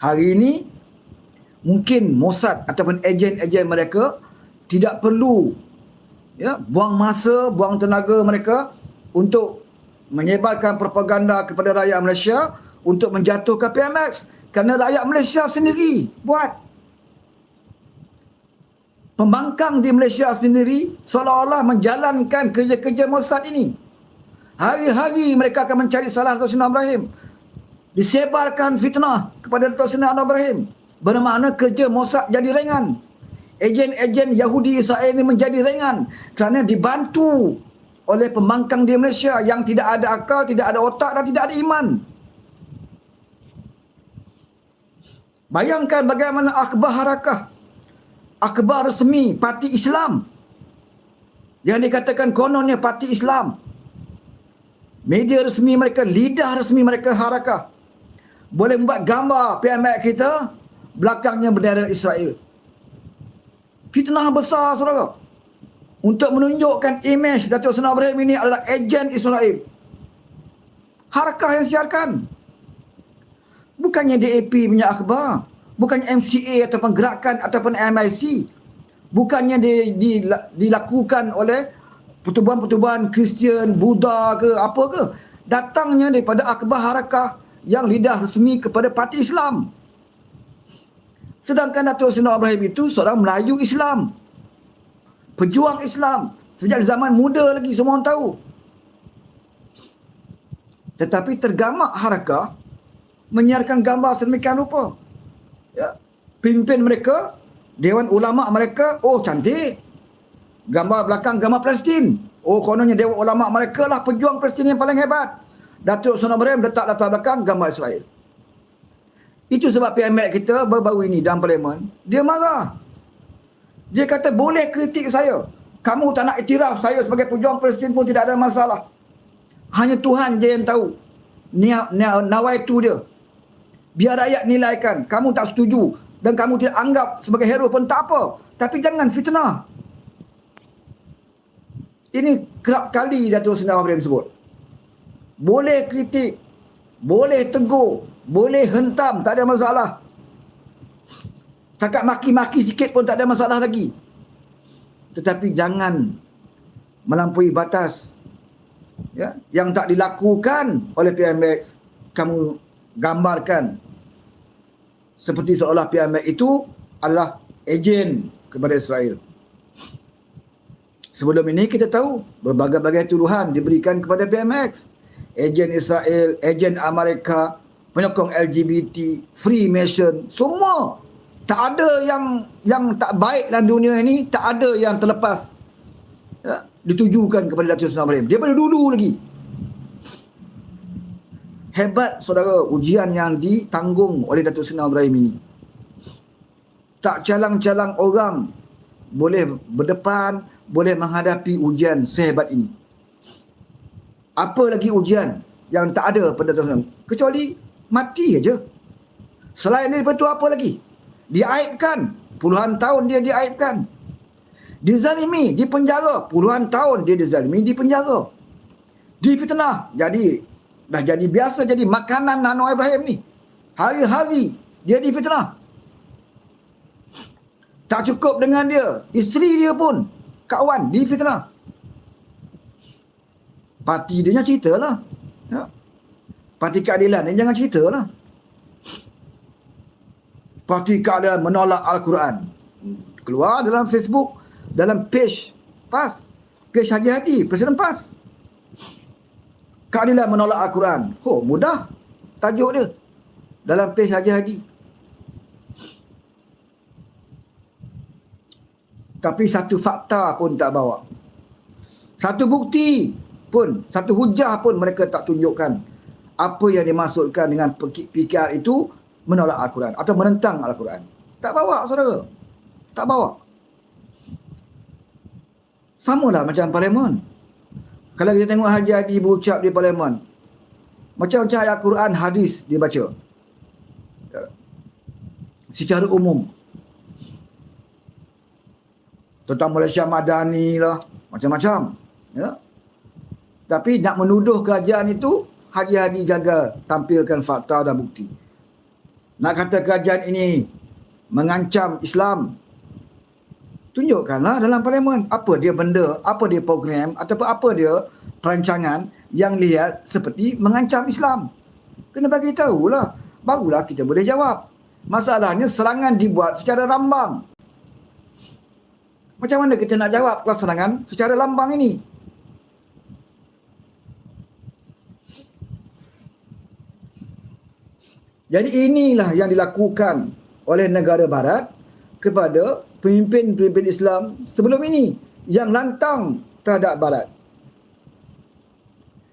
Hari ini mungkin Mossad ataupun ejen-ejen mereka tidak perlu buang masa, buang tenaga mereka untuk menyebarkan propaganda kepada rakyat Malaysia untuk menjatuhkan PMX, kerana rakyat Malaysia sendiri buat. Pembangkang di Malaysia sendiri seolah-olah menjalankan kerja-kerja Mossad ini. Hari-hari mereka akan mencari salah Datuk Seri Anwar Ibrahim. Disebarkan fitnah kepada Datuk Seri Anwar Ibrahim. Bermakna kerja Mossad jadi ringan. Ejen-ejen Yahudi Israel ini menjadi ringan kerana dibantu oleh pembangkang di Malaysia yang tidak ada akal, tidak ada otak dan tidak ada iman. Bayangkan bagaimana akhbar harakah, akhbar resmi parti Islam yang dikatakan kononnya parti Islam, media resmi mereka, lidah resmi mereka harakah, boleh membuat gambar PMX kita belakangnya bendera Israel. Fitnah besar, saudara, untuk menunjukkan imej Datuk Seri Anwar Ibrahim ini adalah ejen Israel. Harakah yang siarkan, bukannya DAP punya akhbar, bukannya MCA ataupun gerakan ataupun MIC, bukannya dilakukan oleh pertubuhan-pertubuhan Kristian, Buddha ke apa ke, datangnya daripada akhbar harakah yang lidah resmi kepada parti Islam. Sedangkan Datuk Seri Anwar Ibrahim itu seorang Melayu Islam, pejuang Islam sejak zaman muda lagi, semua orang tahu. Tetapi tergamak harakah menyiarkan gambar sedemikian rupa. Pimpin mereka, Dewan Ulama mereka, oh cantik, gambar belakang gambar Palestin. Oh kononnya Dewan Ulama mereka lah pejuang Palestin yang paling hebat. Datuk Seri Anwar Ibrahim letak latar belakang gambar Israel. Itu sebab PMX kita baru-baru ini dalam parlimen, dia marah. Dia kata boleh kritik saya, kamu tak nak iktiraf saya sebagai pejuang Palestin pun tidak ada masalah. Hanya Tuhan je yang tahu nawaitu dia. Biar rakyat nilaikan, kamu tak setuju dan kamu tidak anggap sebagai hero pun tak apa, tapi jangan fitnah. Ini kerap kali Datuk Seri Anwar Ibrahim sebut. Boleh kritik, boleh tegur, boleh hentam, tak ada masalah. Setakat maki-maki sikit pun tak ada masalah lagi. Tetapi jangan melampaui batas. Yang tak dilakukan oleh PMX, kamu gambarkan seperti seolah PMX itu adalah ejen kepada Israel. Sebelum ini kita tahu berbagai-bagai tuduhan diberikan kepada PMX. Ejen Israel, ejen Amerika, penyokong LGBT, Freemason, semua. Tak ada yang tak baik dalam dunia ini, tak ada yang terlepas ditujukan kepada Datuk Seri Anwar Ibrahim. Daripada dulu lagi. Hebat saudara ujian yang ditanggung oleh Datuk Seri Anwar Ibrahim ini. Tak calang-calang orang boleh berdepan, boleh menghadapi ujian sehebat ini. Apa lagi ujian yang tak ada pada Datuk Seri Anwar Ibrahim? Kecuali mati aja. Selain daripada itu apa lagi? Diaibkan. Puluhan tahun dia diaibkan. Dizalimi, dipenjara. Puluhan tahun dia dizalimi, dipenjara. Difitnah. Dah jadi biasa jadi makanan Anwar Ibrahim ni. Hari-hari dia difitnah. Tak cukup dengan dia, isteri dia pun, kawan, difitnah. Parti dia jangan cerita lah. Parti keadilan dia jangan cerita lah. Parti keadilan menolak Al-Quran. Keluar dalam Facebook, dalam page PAS, page Haji Hadi, Presiden PAS. Keadilan menolak Al-Quran. Oh, mudah tajuk dia dalam page Haji Hadi. Tapi satu fakta pun tak bawa. Satu bukti pun, satu hujah pun mereka tak tunjukkan. Apa yang dimaksudkan dengan PKR itu menolak Al-Quran atau menentang Al-Quran. Tak bawa, saudara. Tak bawa. Samalah macam parlimen. Kalau kita tengok Haji Hadi berucap di parlimen, macam-macam ayat Quran, hadis dia baca. Secara umum. Tentang Malaysia Madani lah, macam-macam. Tapi nak menuduh kerajaan itu, Haji Hadi gagal tampilkan fakta dan bukti. Nak kata kerajaan ini mengancam Islam, tunjukkanlah dalam parlimen apa dia benda, apa dia program ataupun apa dia perancangan yang lihat seperti mengancam Islam. Kena bagi tahulah, barulah kita boleh jawab. Masalahnya serangan dibuat secara rambang. Macam mana kita nak jawab kalau serangan secara lambang ini? Jadi inilah yang dilakukan oleh negara barat kepada pemimpin-pemimpin Islam sebelum ini yang lantang terhadap barat.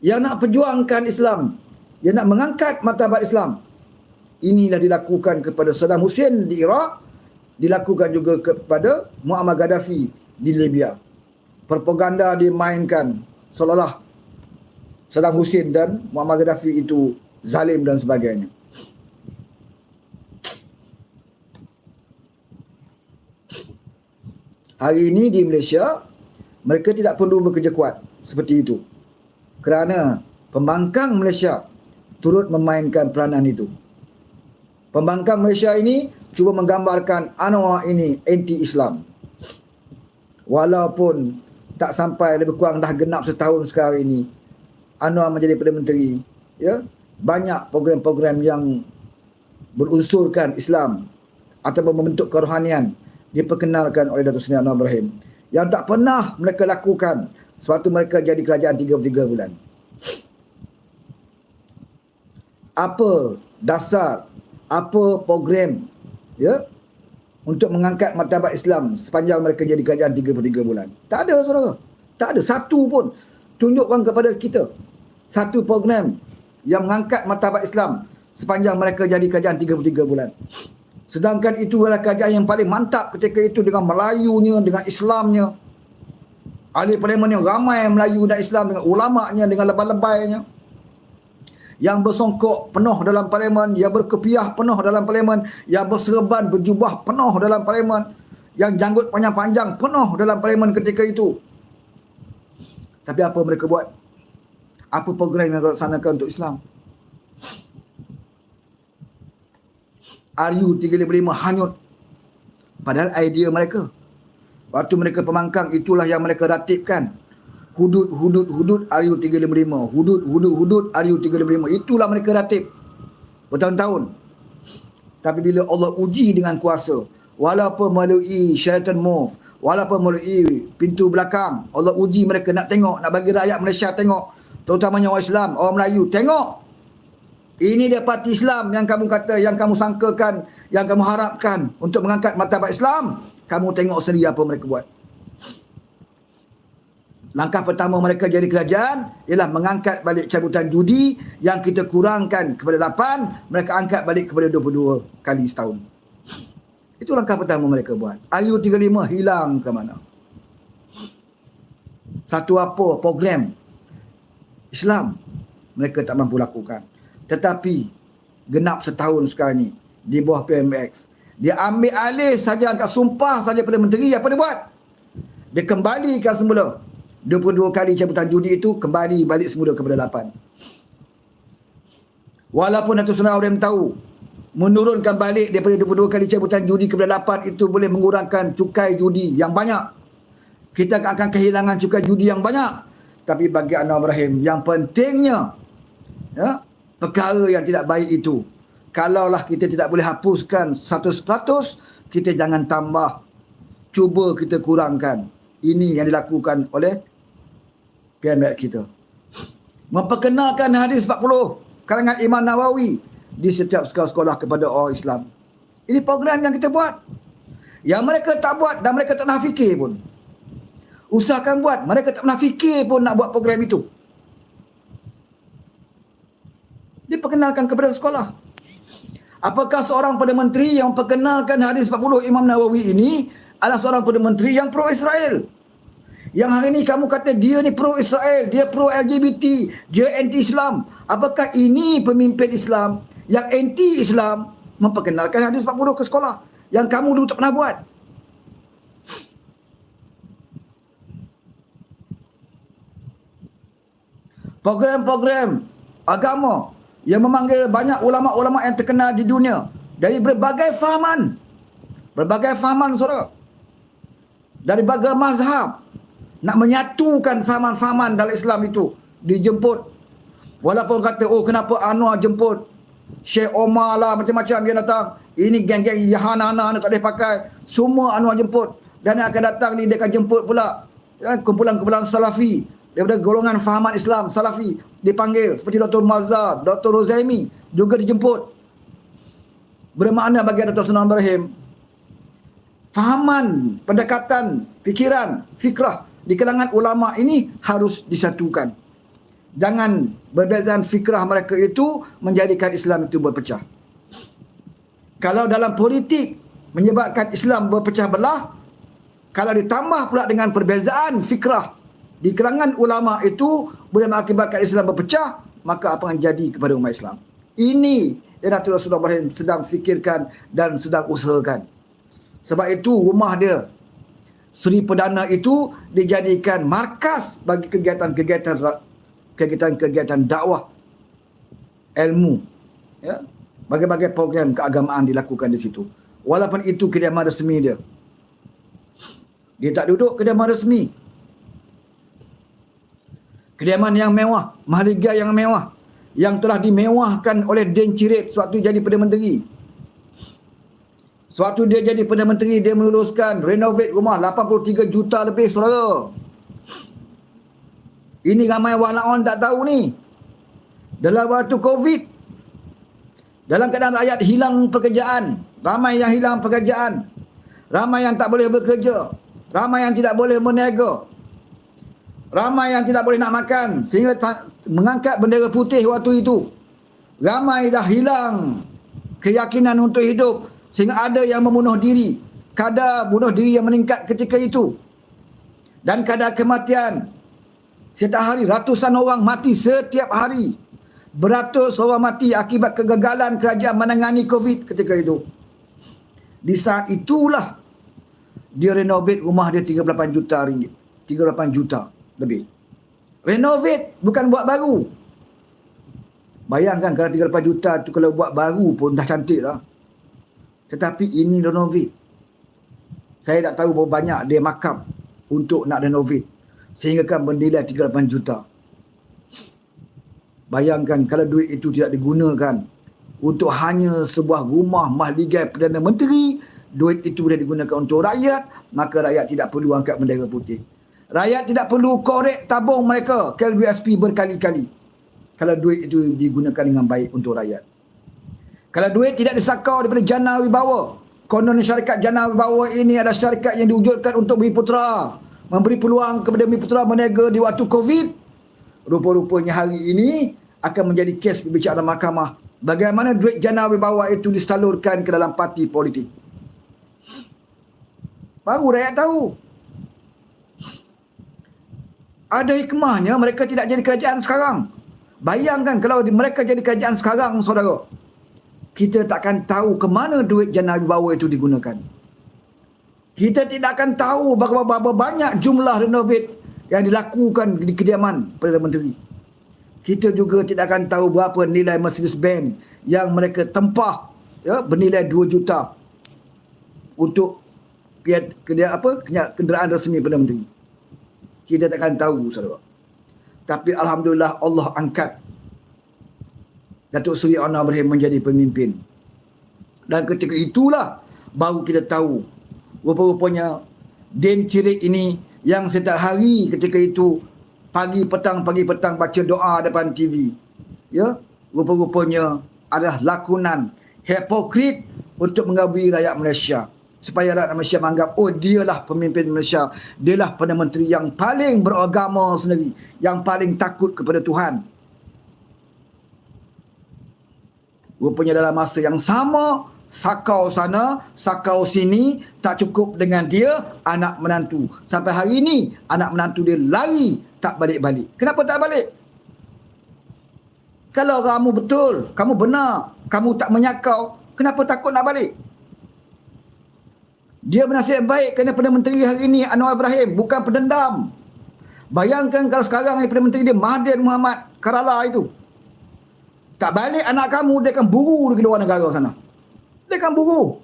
Yang nak perjuangkan Islam, yang nak mengangkat martabat Islam. Inilah dilakukan kepada Saddam Hussein di Iraq, dilakukan juga kepada Muammar Gaddafi di Libya. Propaganda dimainkan seolah-olah Saddam Hussein dan Muammar Gaddafi itu zalim dan sebagainya. Hari ini di Malaysia, mereka tidak perlu bekerja kuat seperti itu. Kerana pembangkang Malaysia turut memainkan peranan itu. Pembangkang Malaysia ini cuba menggambarkan Anwar ini anti-Islam. Walaupun tak sampai lebih kurang dah genap setahun sekarang ini, Anwar menjadi Perdana Menteri, ya, banyak program-program yang berunsurkan Islam ataupun membentuk kerohanian diperkenalkan oleh Datuk Seri Anwar Ibrahim. Yang tak pernah mereka lakukan sewaktu mereka jadi kerajaan 33 bulan. Apa dasar, apa program, ya, untuk mengangkat martabat Islam sepanjang mereka jadi kerajaan 33 bulan? Tak ada, saudara. Tak ada satu pun. Tunjukkan kepada kita satu program yang mengangkat martabat Islam sepanjang mereka jadi kerajaan 33 bulan. Sedangkan itu adalah kerajaan yang paling mantap ketika itu, dengan Melayunya, dengan Islamnya. Ahli parlimen yang ramai Melayu dan Islam, dengan ulama'nya, dengan lebay-lebaynya. Yang bersongkok penuh dalam parlimen, yang berkepiah penuh dalam parlimen, yang berserban, berjubah penuh dalam parlimen, yang janggut panjang-panjang penuh dalam parlimen ketika itu. Tapi apa mereka buat? Apa program yang dilaksanakan untuk Islam? RU355 hanyut. Padahal idea mereka, waktu mereka pemangkang, itulah yang mereka ratibkan. Hudud RU355. Hudud RU355. Itulah mereka ratib bertahun-tahun. Tapi bila Allah uji dengan kuasa, walaupun melalui Sheraton Move, walaupun melalui pintu belakang, Allah uji mereka nak tengok, nak bagi rakyat Malaysia tengok, terutamanya orang Islam, orang Melayu, tengok. Ini dia parti Islam yang kamu kata, yang kamu sangkakan, yang kamu harapkan untuk mengangkat martabat Islam. Kamu tengok sendiri apa mereka buat. Langkah pertama mereka jadi kerajaan ialah mengangkat balik cabutan judi yang kita kurangkan kepada 8, mereka angkat balik kepada 22 kali setahun. Itu langkah pertama mereka buat. RU35 hilang ke mana? Satu apa program Islam mereka tak mampu lakukan. Tetapi genap setahun sekarang ni di bawah PMX, dia ambil alih saja, angkat sumpah saja Perdana Menteri. Apa dia buat? Dia kembalikan semula 22 kali cabutan judi itu, kembali balik semula kepada 8. Walaupun Datuk Seri Ibrahim tahu menurunkan balik daripada 22 kali cabutan judi kepada 8 itu boleh mengurangkan cukai judi yang banyak. Kita akan kehilangan cukai judi yang banyak. Tapi bagi Anwar Ibrahim, yang pentingnya, ya, perkara yang tidak baik itu, kalaulah kita tidak boleh hapuskan 100%, kita jangan tambah. Cuba kita kurangkan. Ini yang dilakukan oleh PMX kita. Memperkenalkan hadis 40 karangan Imam Nawawi di setiap sekolah-sekolah kepada orang Islam. Ini program yang kita buat. Yang mereka tak buat dan mereka tak nak fikir pun. Usahakan buat. Mereka tak pernah fikir pun nak buat program itu. Diperkenalkan kepada sekolah. Apakah seorang Perdana Menteri yang perkenalkan hadis 40 Imam Nawawi ini adalah seorang Perdana Menteri yang pro-Israel? Yang hari ini kamu kata dia ni pro-Israel, dia pro-LGBT, dia anti-Islam. Apakah ini pemimpin Islam yang anti-Islam memperkenalkan hadis 40 ke sekolah? Yang kamu dulu tak pernah buat. Program-program agama yang memanggil banyak ulama-ulama yang terkenal di dunia dari berbagai fahaman saudara, dari berbagai mazhab, nak menyatukan fahaman-fahaman dalam Islam itu dijemput. Walaupun kata, oh kenapa Anwar jemput Syekh Omar lah, macam-macam dia datang. Ini geng-geng Yahanana tak boleh pakai. Semua Anwar jemput. Dan yang akan datang ni dia akan jemput pula kumpulan-kumpulan Salafi daripada golongan fahaman Islam Salafi dipanggil, seperti Dr. Mazhar, Dr. Rozaimi juga dijemput. Bermakna bagi Dr. Sunan Ibrahim, fahaman, pendekatan, fikiran, fikrah di kalangan ulama ini harus disatukan. Jangan perbezaan fikrah mereka itu menjadikan Islam itu berpecah. Kalau dalam politik menyebabkan Islam berpecah belah, kalau ditambah pula dengan perbezaan fikrah di kalangan ulama itu boleh mengakibatkan Islam berpecah, maka apa yang jadi kepada umat Islam? Ini yang Datuk Sunan Ibrahim sedang fikirkan dan sedang usahakan. Sebab itu rumah dia, Seri Perdana itu dijadikan markas bagi kegiatan dakwah ilmu, ya, berbagai program keagamaan dilakukan di situ. Walaupun itu kediaman resmi dia, dia tak duduk kediaman resmi, kediaman yang mewah, mahligai yang mewah, yang telah dimewahkan oleh Din Cirit sewaktu jadi Perdana Menteri. Sewaktu dia jadi Perdana Menteri, dia meluluskan renovate rumah 83 juta lebih, saudara. Ini ramai walaupun tak tahu ni. Dalam waktu Covid, dalam keadaan rakyat hilang pekerjaan, ramai yang hilang pekerjaan, ramai yang tak boleh bekerja, ramai yang tidak boleh berniaga, ramai yang tidak boleh nak makan sehingga mengangkat bendera putih waktu itu. Ramai dah hilang keyakinan untuk hidup sehingga ada yang membunuh diri. Kadar bunuh diri yang meningkat ketika itu. Dan kadar kematian, setiap hari ratusan orang mati setiap hari. Beratus orang mati akibat kegagalan kerajaan menangani Covid ketika itu. Di saat itulah dia renovate rumah dia 38 juta ringgit. 38 juta lebih. Renovate, bukan buat baru. Bayangkan kalau 38 juta tu kalau buat baru pun dah cantik lah. Tetapi ini renovate. Saya tak tahu berapa banyak dia markup untuk nak renovate, sehingga kan bernilai 38 juta. Bayangkan kalau duit itu tidak digunakan untuk hanya sebuah rumah mahligai Perdana Menteri, duit itu boleh digunakan untuk rakyat, maka rakyat tidak perlu angkat bendera putih. Rakyat tidak perlu korek tabung mereka ke LBSP berkali-kali kalau duit itu digunakan dengan baik untuk rakyat. Kalau duit tidak disakau daripada Jana Wibawa, konon syarikat Jana Wibawa ini adalah syarikat yang diwujudkan untuk Bumiputera, memberi peluang kepada Bumiputera berniaga di waktu Covid. Rupa-rupanya hari ini akan menjadi kes pembicaraan mahkamah bagaimana duit Jana Wibawa itu disalurkan ke dalam parti politik. Baru rakyat tahu. Ada hikmahnya mereka tidak jadi kerajaan sekarang. Bayangkan kalau mereka jadi kerajaan sekarang, saudara, kita takkan tahu ke mana duit Jana Wibawa itu digunakan. Kita tidak akan tahu berapa banyak jumlah renovate yang dilakukan di kediaman Perdana Menteri. Kita juga tidak akan tahu berapa nilai Mercedes-Benz yang mereka tempah, ya, bernilai 2 juta untuk kenderaan resmi Perdana Menteri. Kita tak akan tahu, saudara. Tapi alhamdulillah Allah angkat Datuk Seri Anwar Ibrahim menjadi pemimpin. Dan ketika itulah baru kita tahu rupa-rupanya Din Cirit ini yang setiap hari ketika itu pagi petang baca doa depan TV, ya, rupa-rupanya adalah lakonan hipokrit untuk menggabui rakyat Malaysia, supaya rakyat Malaysia menganggap, oh dialah pemimpin Malaysia, dialah Perdana Menteri yang paling beragama sendiri, yang paling takut kepada Tuhan. Rupanya dalam masa yang sama, sakau sana, sakau sini, tak cukup dengan dia, anak menantu. Sampai hari ini, anak menantu dia lari, tak balik-balik. Kenapa tak balik? Kalau kamu betul, kamu benar, kamu tak menyakau, kenapa takut nak balik? Dia bernasihat baik kerana Perdana Menteri hari ini Anwar Ibrahim, bukan pendendam. Bayangkan kalau sekarang ni Perdana Menteri dia Mahathir Mohamad Kerala itu. Tak balik anak kamu, dia akan buru di luar negara sana. Dia akan buru.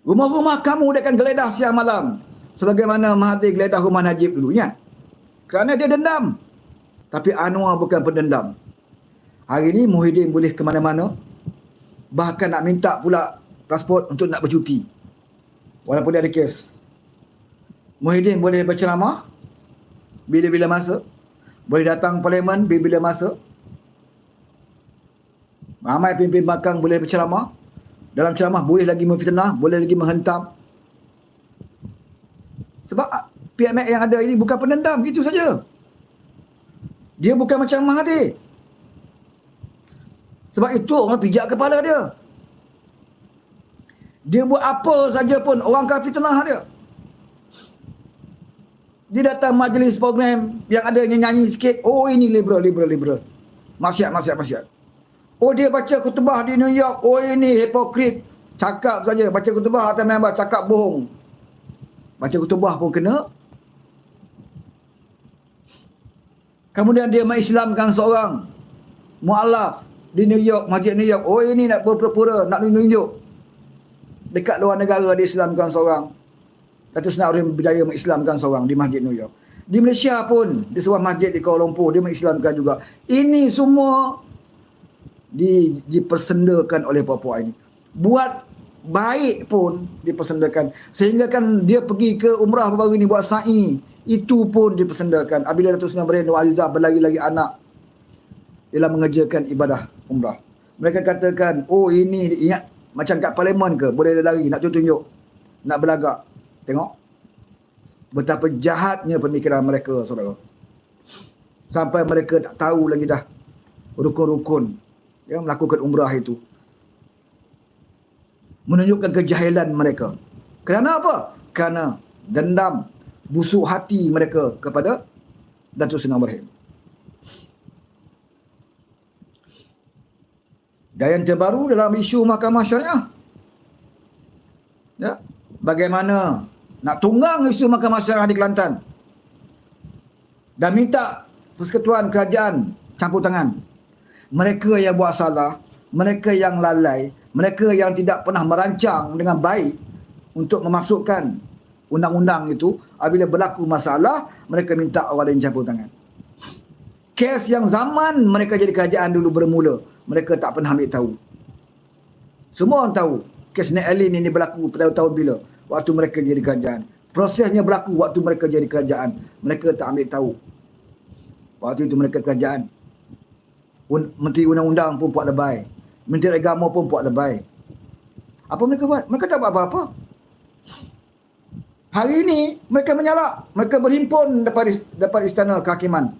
Rumah-rumah kamu dia akan geledah siang malam. Sebagaimana Mahathir geledah rumah Najib dulu. Ingat? Kerana dia dendam. Tapi Anwar bukan pendendam. Hari ini Muhyiddin boleh ke mana-mana. Bahkan nak minta pula pasport untuk nak bercuti. Walaupun dia ada kes. Muhyiddin boleh berceramah bila-bila masa. Boleh datang parlimen bila-bila masa. Ramai pimpin bakang boleh berceramah. Dalam ceramah boleh lagi memfitnah, boleh lagi menghentam. Sebab PMX yang ada ini bukan pendendam, itu saja. Dia bukan macam Mahathir. Sebab itu orang pijak kepala dia. Dia buat apa saja pun orang akan fitnah dia. Dia datang majlis program yang ada nyanyi sikit, oh ini liberal. Maksiat. Oh dia baca khutbah di New York, oh ini hipokrit. Cakap saja, baca khutbah atas member, cakap bohong. Baca khutbah pun kena. Kemudian dia mengislamkan seorang mu'alaf di New York, masjid New York. Oh ini nak berpura-pura, nak tunjuk. Dekat luar negara dia islamkan seorang. Datuk Seri Nordin berjaya mengislamkan seorang di masjid New York. Di Malaysia pun, di sebuah masjid di Kuala Lumpur, dia mengislamkan juga. Ini semua dipersendakan oleh Papua ini. Buat baik pun dipersendakan. Sehingga kan dia pergi ke umrah baru ini buat sa'i. Itu pun dipersendakan. Apabila Datuk Seri Nur Azizah berlari-lari anak dalam mengerjakan ibadah umrah. Mereka katakan, oh ini ingat macam kat parlimen ke? Boleh lari, nak tunjuk, nak berlagak. Tengok. Betapa jahatnya pemikiran mereka, saudara. Sampai mereka tak tahu lagi dah rukun-rukun yang melakukan umrah itu. Menunjukkan kejahilan mereka. Kerana apa? Kerana dendam, busuk hati mereka kepada Datuk Seri Ibrahim. Dan yang terbaru dalam isu Mahkamah Syariah. Ya, bagaimana nak tunggang isu Mahkamah Syariah di Kelantan. Dan minta Persekutuan Kerajaan campur tangan. Mereka yang buat salah, mereka yang lalai, mereka yang tidak pernah merancang dengan baik untuk memasukkan undang-undang itu, apabila berlaku masalah, mereka minta orang lain campur tangan. Kes yang zaman mereka jadi kerajaan dulu bermula, mereka tak pernah ambil tahu. Semua orang tahu kes Nek Alin ini berlaku pada tahun bila? Waktu mereka jadi kerajaan. Prosesnya berlaku waktu mereka jadi kerajaan. Mereka tak ambil tahu. Waktu itu mereka kerajaan. Menteri Undang-Undang pun buat lebay. Menteri Agama pun buat lebay. Apa mereka buat? Mereka tak buat apa-apa. Hari ini mereka menyalak. Mereka berhimpun depan Istana Kehakiman.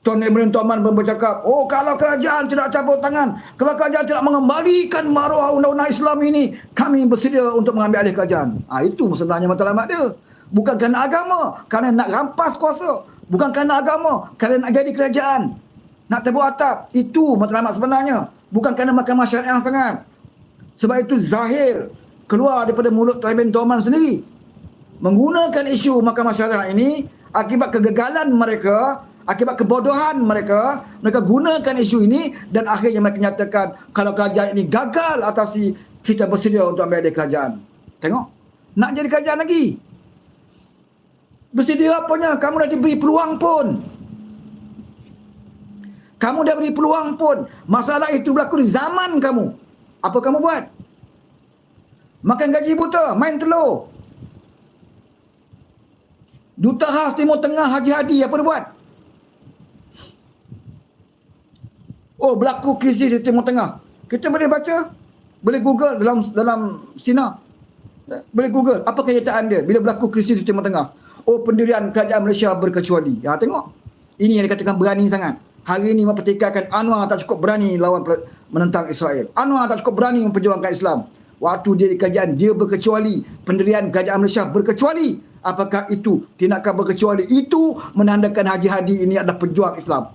Tuan Ibn Tuaman pun bercakap, oh kalau kerajaan tidak campur tangan, kalau kerajaan tidak mengembalikan maruah undang-undang Islam ini, kami bersedia untuk mengambil alih kerajaan. Itu sebenarnya matlamat dia. Bukan kerana agama, kerana nak rampas kuasa. Bukan kerana agama, kerana nak jadi kerajaan. Nak tebuk atap. Itu matlamat sebenarnya. Bukan kerana Mahkamah Syariah sangat. Sebab itu zahir keluar daripada mulut Tuan Ibn Tuaman sendiri. Menggunakan isu Mahkamah Syariah ini, akibat kegagalan mereka, akibat kebodohan mereka, mereka gunakan isu ini dan akhirnya mereka nyatakan kalau kerajaan ini gagal atasi, kita bersedia untuk ambil alih kerajaan. Tengok, nak jadi kerajaan lagi. Bersedia apanya? Kamu dah diberi peluang pun. Kamu dah beri peluang pun. Masalah itu berlaku di zaman kamu. Apa kamu buat? Makan gaji buta, main telur. Duta khas Timur Tengah Haji Hadi, apa dia buat? Oh, berlaku krisis di Timur Tengah. Kita boleh baca, boleh Google dalam Sina. Boleh Google apa kenyataan dia bila berlaku krisis di Timur Tengah. Oh, pendirian kerajaan Malaysia berkecuali. Ya, tengok. Ini yang dikatakan berani sangat. Hari ini mempertikaikan Anwar tak cukup berani lawan menentang Israel. Anwar tak cukup berani memperjuangkan Islam. Waktu dia di kerajaan, dia berkecuali. Pendirian kerajaan Malaysia berkecuali. Apakah itu tindakan berkecuali? Itu menandakan Haji Hadi ini adalah pejuang Islam.